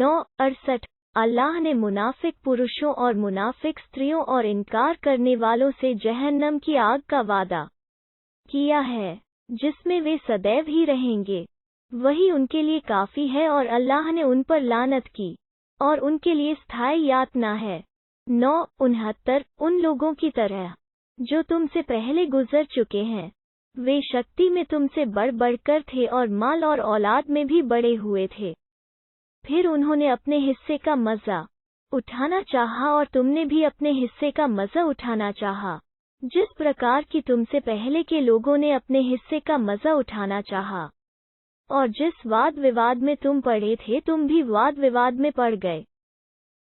9:68 अल्लाह ने मुनाफिक पुरुषों और मुनाफिक स्त्रियों और इनकार करने वालों से जहन्नम की आग का वादा किया है, जिसमें वे सदैव ही रहेंगे। वही उनके लिए काफी है और अल्लाह ने उन पर लानत की और उनके लिए स्थायी यातना है। 9:69 उन लोगों की तरह जो तुमसे पहले गुजर चुके हैं, वे शक्ति में तुमसे बढ़कर थे और माल और औलाद में भी बड़े हुए थे। फिर उन्होंने अपने हिस्से का मज़ा उठाना चाहा और तुमने भी अपने हिस्से का मज़ा उठाना चाहा, जिस प्रकार की तुमसे पहले के लोगों ने अपने हिस्से का मज़ा उठाना चाहा। और जिस वाद विवाद में तुम पड़े थे तुम भी वाद विवाद में पड़ गए।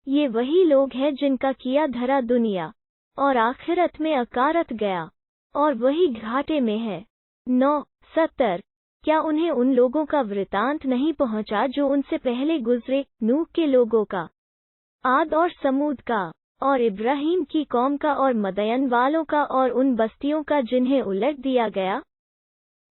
ये वही लोग हैं जिनका किया धरा दुनिया और आखिरत में अकारत गया, और वही घाटे में है। 9:70 क्या उन्हें उन लोगों का वृतांत नहीं पहुंचा जो उनसे पहले गुजरे, नूह के लोगों का, आद और समूद का, और इब्राहीम की कौम का, और मदयन वालों का, और उन बस्तियों का जिन्हें उलट दिया गया।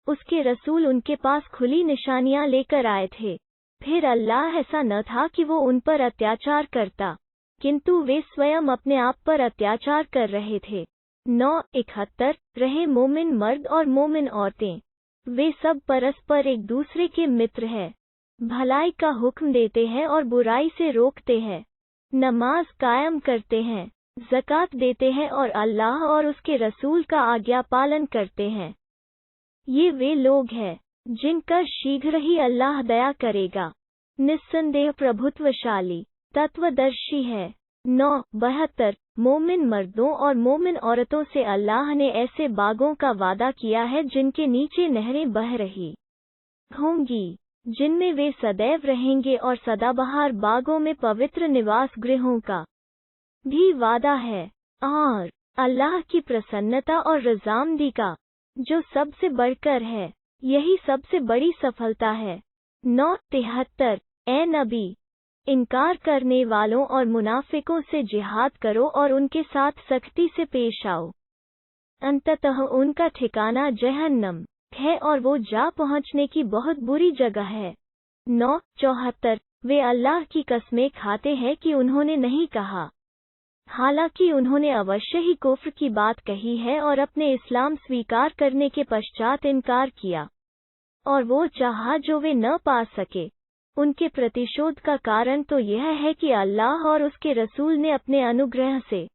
उसके रसूल उनके पास खुली निशानियां लेकर आए थे। फिर अल्लाह ऐसा न था कि वो उन पर अत्याचार करता, किंतु वे स्वयं अपने आप पर अत्याचार कर रहे थे। 9:71 रहे मोमिन मर्द और मोमिन औरतें, वे सब परस्पर एक दूसरे के मित्र हैं, भलाई का हुक्म देते हैं और बुराई से रोकते हैं, नमाज कायम करते हैं, ज़कात देते हैं और अल्लाह और उसके रसूल का आज्ञा पालन करते हैं। ये वे लोग हैं जिन पर शीघ्र ही अल्लाह दया करेगा, निस्संदेह प्रभुत्वशाली तत्वदर्शी है। 9:72 मोमिन मर्दों और मोमिन औरतों से अल्लाह ने ऐसे बागों का वादा किया है जिनके नीचे नहरें बह रही होंगी, जिनमें वे सदैव रहेंगे, और सदाबहार बागों में पवित्र निवास गृहों का भी वादा है, और अल्लाह की प्रसन्नता और रज़ामंदी का, जो सबसे बढ़कर है, यही सबसे बड़ी सफलता है। 9:73 ए नबी, इनकार करने वालों और मुनाफिकों से जिहाद करो और उनके साथ सख्ती से पेश आओ। अंततः उनका ठिकाना जहन्नम है और वो जा पहुंचने की बहुत बुरी जगह है। 9:74 वे अल्लाह की कसमें खाते हैं कि उन्होंने नहीं कहा, हालांकि उन्होंने अवश्य ही कुफ्र की बात कही है और अपने इस्लाम स्वीकार करने के पश्चात इनकार किया, और वो चाहा जो वे न पा सके। उनके प्रतिशोध का कारण तो यह है कि अल्लाह और उसके रसूल ने अपने अनुग्रह से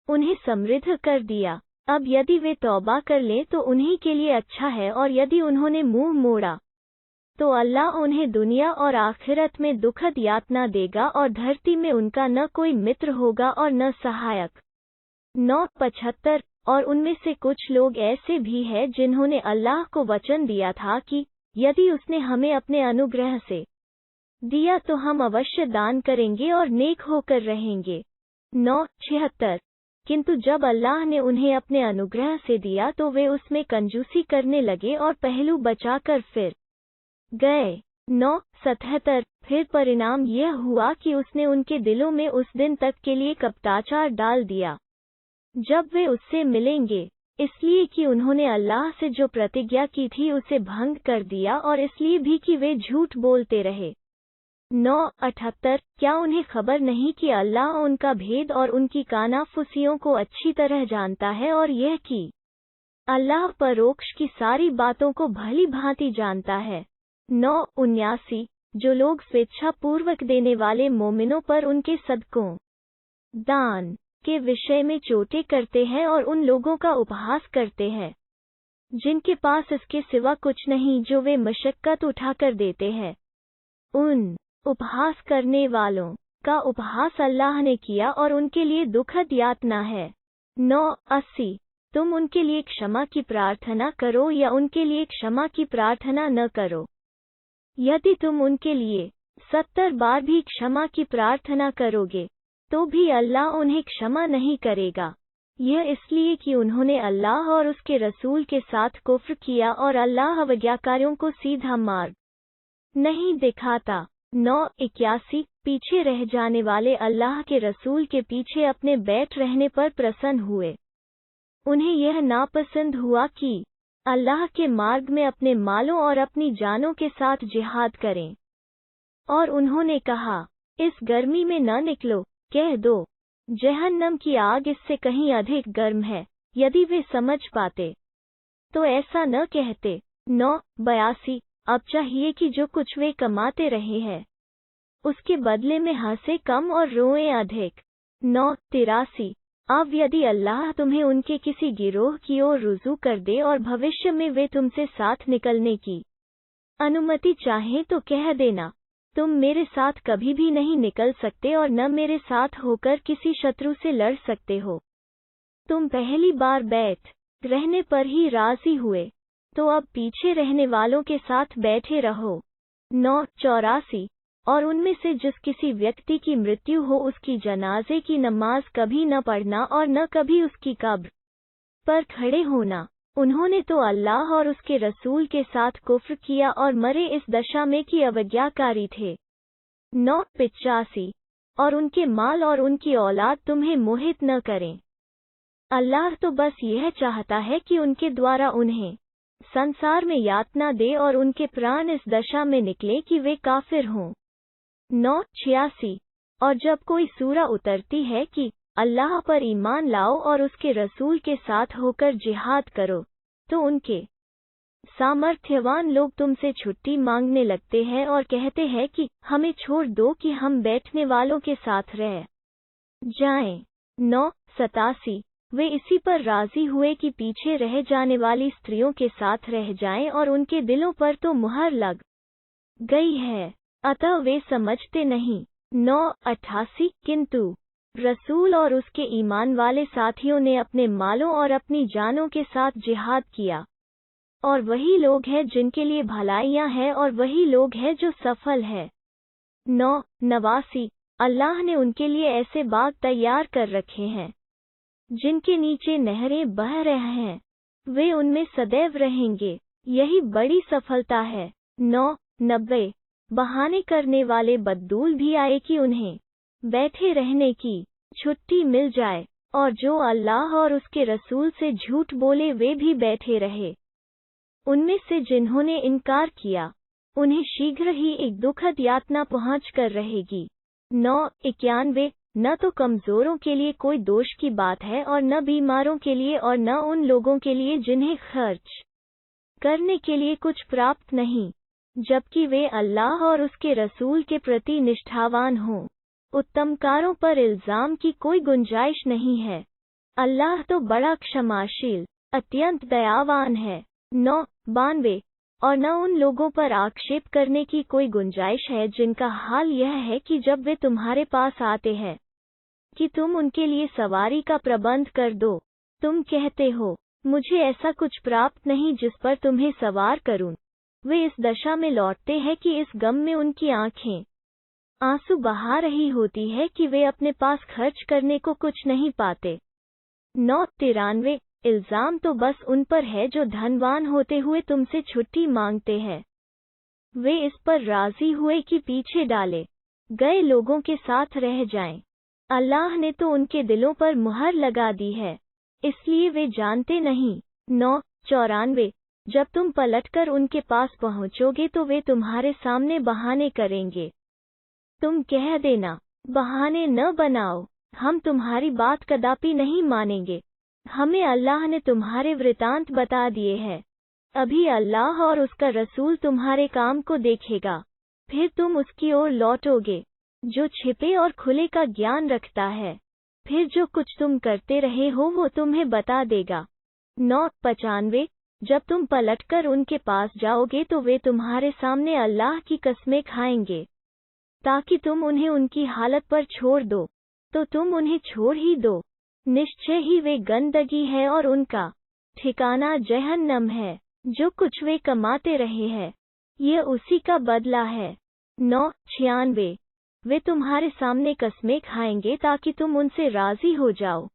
उन्हें समृद्ध कर दिया। अब यदि वे तौबा कर लें तो उन्हीं के लिए अच्छा है, और यदि उन्होंने मुंह मोड़ा तो अल्लाह उन्हें दुनिया और आखिरत में दुखद यातना देगा, और धरती में उनका न कोई मित्र होगा और न सहायक। 9:75 और उनमें से कुछ लोग ऐसे भी हैं जिन्होंने अल्लाह को वचन दिया था कि यदि उसने हमें अपने अनुग्रह से दिया तो हम अवश्य दान करेंगे और नेक होकर रहेंगे। 9:76 किंतु जब अल्लाह ने उन्हें अपने अनुग्रह से दिया तो वे उसमें कंजूसी करने लगे और पहलू बचाकर फिर गए। 9:77 फिर परिणाम यह हुआ कि उसने उनके दिलों में उस दिन तक के लिए कपटाचार डाल दिया जब वे उससे मिलेंगे, इसलिए कि उन्होंने अल्लाह से जो प्रतिज्ञा की थी उसे भंग कर दिया, और इसलिए भी कि वे झूठ बोलते रहे। 9:78 क्या उन्हें खबर नहीं कि अल्लाह उनका भेद और उनकी कानाफुसियों को अच्छी तरह जानता है, और यह कि अल्लाह परोक्ष की सारी बातों को भली भांति जानता है। 9:79 जो लोग स्वेच्छापूर्वक देने वाले मोमिनों पर उनके सदकों दान के विषय में चोटें करते हैं और उन लोगों का उपहास करते हैं जिनके पास इसके सिवा कुछ नहीं जो वे मशक्कत उठाकर देते हैं, उन उपहास करने वालों का उपहास अल्लाह ने किया और उनके लिए दुखद यातना है। 9:80 तुम उनके लिए क्षमा की प्रार्थना करो या उनके लिए क्षमा की प्रार्थना न करो। यदि तुम उनके लिए 70 बार भी क्षमा की प्रार्थना करोगे तो भी अल्लाह उन्हें क्षमा नहीं करेगा। यह इसलिए कि उन्होंने अल्लाह और उसके रसूल के साथ कुफ्र किया और अल्लाह अवज्ञाकारियों को सीधा मार्ग नहीं दिखाता। 9:81 पीछे रह जाने वाले अल्लाह के रसूल के पीछे अपने बैठ रहने पर प्रसन्न हुए। उन्हें यह नापसंद हुआ कि अल्लाह के मार्ग में अपने मालों और अपनी जानों के साथ जिहाद करें, और उन्होंने कहा, इस गर्मी में न निकलो, कह दो, जहन्नम की आग इससे कहीं अधिक गर्म है। यदि वे समझ पाते तो ऐसा न कहते। 9:82 अब चाहिए कि जो कुछ वे कमाते रहे हैं उसके बदले में हंसे कम और रोएं अधिक। 9:83 अब यदि अल्लाह तुम्हें उनके किसी गिरोह की ओर रुजू कर दे और भविष्य में वे तुमसे साथ निकलने की अनुमति चाहें तो कह देना, तुम मेरे साथ कभी भी नहीं निकल सकते और न मेरे साथ होकर किसी शत्रु से लड़ सकते हो। तुम पहली बार बैठ रहने पर ही राजी हुए, तो अब पीछे रहने वालों के साथ बैठे रहो। 9:84 और उनमें से जिस किसी व्यक्ति की मृत्यु हो उसकी जनाजे की नमाज कभी न पढ़ना और न कभी उसकी कब्र पर खड़े होना। उन्होंने तो अल्लाह और उसके रसूल के साथ कुफ्र किया और मरे इस दशा में कि अवज्ञाकारी थे। 9:85 और उनके माल और उनकी औलाद तुम्हें मोहित न करें। अल्लाह तो बस यह चाहता है कि उनके द्वारा उन्हें संसार में यातना दे और उनके प्राण इस दशा में निकले कि वे काफिर हों। 9:86 और जब कोई सूरा उतरती है कि अल्लाह पर ईमान लाओ और उसके रसूल के साथ होकर जिहाद करो, तो उनके सामर्थ्यवान लोग तुमसे छुट्टी मांगने लगते हैं और कहते हैं कि हमें छोड़ दो कि हम बैठने वालों के साथ रह जाएं। 9:87 वे इसी पर राजी हुए कि पीछे रह जाने वाली स्त्रियों के साथ रह जाएं और उनके दिलों पर तो मुहर लग गई है, अतः वे समझते नहीं। 9:88 किंतु रसूल और उसके ईमान वाले साथियों ने अपने मालों और अपनी जानों के साथ जिहाद किया, और वही लोग हैं जिनके लिए भलाइयां हैं और वही लोग हैं जो सफल है। 9:89 अल्लाह ने उनके लिए ऐसे बाग तैयार कर रखे हैं जिनके नीचे नहरें बह रहे हैं, वे उनमें सदैव रहेंगे, यही बड़ी सफलता है। 9:90 बहाने करने वाले बद्दूल भी आए कि उन्हें बैठे रहने की छुट्टी मिल जाए, और जो अल्लाह और उसके रसूल से झूठ बोले वे भी बैठे रहे। उनमें से जिन्होंने इनकार किया उन्हें शीघ्र ही एक दुखद यातना पहुँच कर रहेगी। 9:91 न तो कमजोरों के लिए कोई दोष की बात है और न बीमारों के लिए और न उन लोगों के लिए जिन्हें खर्च करने के लिए कुछ प्राप्त नहीं, जबकि वे अल्लाह और उसके रसूल के प्रति निष्ठावान हों। उत्तमकारों पर इल्जाम की कोई गुंजाइश नहीं है। अल्लाह तो बड़ा क्षमाशील अत्यंत दयावान है। 9:92 और न उन लोगों पर आक्षेप करने की कोई गुंजाइश है जिनका हाल यह है कि जब वे तुम्हारे पास आते हैं कि तुम उनके लिए सवारी का प्रबंध कर दो, तुम कहते हो, मुझे ऐसा कुछ प्राप्त नहीं जिस पर तुम्हें सवार करूं। वे इस दशा में लौटते हैं कि इस गम में उनकी आंखें आंसू बहा रही होती है कि वे अपने पास खर्च करने को कुछ नहीं पाते। 9:93 इल्जाम तो बस उन पर है जो धनवान होते हुए तुमसे छुट्टी मांगते हैं। वे इस पर राजी हुए कि पीछे डाले गए लोगों के साथ रह जाएं। अल्लाह ने तो उनके दिलों पर मुहर लगा दी है, इसलिए वे जानते नहीं। 9:94 जब तुम पलटकर उनके पास पहुंचोगे तो वे तुम्हारे सामने बहाने करेंगे। तुम कह देना, बहाने न बनाओ, हम तुम्हारी बात कदापि नहीं मानेंगे, हमें अल्लाह ने तुम्हारे वृतांत बता दिए हैं। अभी अल्लाह और उसका रसूल तुम्हारे काम को देखेगा, फिर तुम उसकी ओर लौटोगे जो छिपे और खुले का ज्ञान रखता है, फिर जो कुछ तुम करते रहे हो वो तुम्हें बता देगा। 9:95 जब तुम पलटकर उनके पास जाओगे तो वे तुम्हारे सामने अल्लाह की कसमें खाएंगे ताकि तुम उन्हें उनकी हालत पर छोड़ दो, तो तुम उन्हें छोड़ ही दो, निश्चय ही वे गंदगी है और उनका ठिकाना जहन्नम है। जो कुछ वे कमाते रहे हैं ये उसी का बदला है। 9:96 वे तुम्हारे सामने कसमें खाएंगे ताकि तुम उनसे राजी हो जाओ,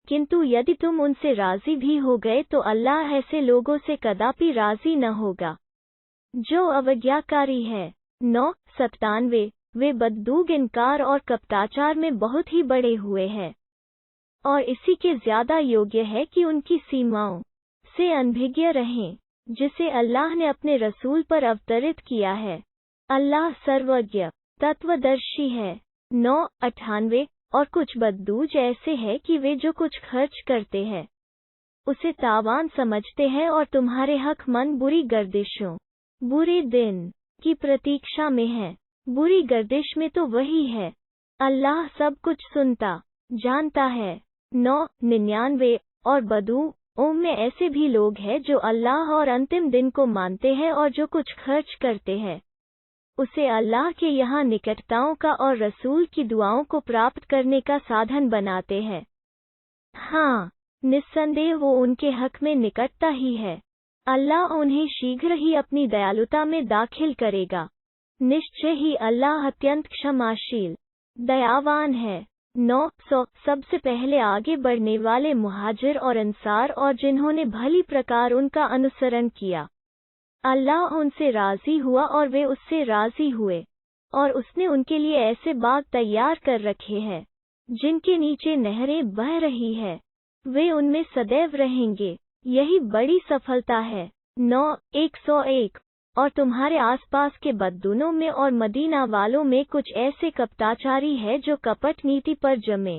किंतु यदि तुम उनसे राजी भी हो गए तो अल्लाह ऐसे लोगों से कदापि राजी न होगा जो अवज्ञाकारी है। 9:97 वे बद्दूग इनकार और कपटाचार में बहुत ही बड़े हुए हैं, और इसी के ज्यादा योग्य है कि उनकी सीमाओं से अनभिज्ञ रहें जिसे अल्लाह ने अपने रसूल पर अवतरित किया है। अल्लाह सर्वज्ञ तत्वदर्शी है। 998 और कुछ बद्दूज ऐसे हैं कि वे जो कुछ खर्च करते हैं उसे तावान समझते हैं और तुम्हारे हक मन बुरी गर्दिशों, बुरे दिन की प्रतीक्षा में है। बुरी गर्दिश में तो वही है। अल्लाह सब कुछ सुनता जानता है। 999 और बदू में ऐसे भी लोग हैं जो अल्लाह और अंतिम दिन को मानते हैं और जो कुछ खर्च करते हैं उसे अल्लाह के यहाँ निकटताओं का और रसूल की दुआओं को प्राप्त करने का साधन बनाते हैं। हाँ, निस्संदेह वो उनके हक में निकटता ही है। अल्लाह उन्हें शीघ्र ही अपनी दयालुता में दाखिल करेगा। निश्चय ही अल्लाह अत्यंत क्षमाशील दयावान है। 900 सबसे पहले आगे बढ़ने वाले मुहाजिर और अंसार और जिन्होंने भली प्रकार उनका अनुसरण किया, अल्लाह उनसे राजी हुआ और वे उससे राजी हुए, और उसने उनके लिए ऐसे बाग तैयार कर रखे हैं जिनके नीचे नहरें बह रही है, वे उनमें सदैव रहेंगे। यही बड़ी सफलता है। 901 और तुम्हारे आसपास के बद्दुनों में और मदीना वालों में कुछ ऐसे कपटाचारी हैं जो कपट नीति पर जमे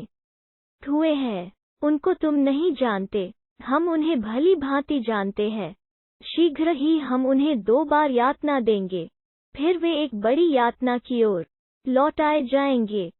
हुए हैं। उनको तुम नहीं जानते, हम उन्हें भली भांति जानते हैं। शीघ्र ही हम उन्हें 2 बार यातना देंगे, फिर वे एक बड़ी यातना की ओर लौटाए जाएंगे।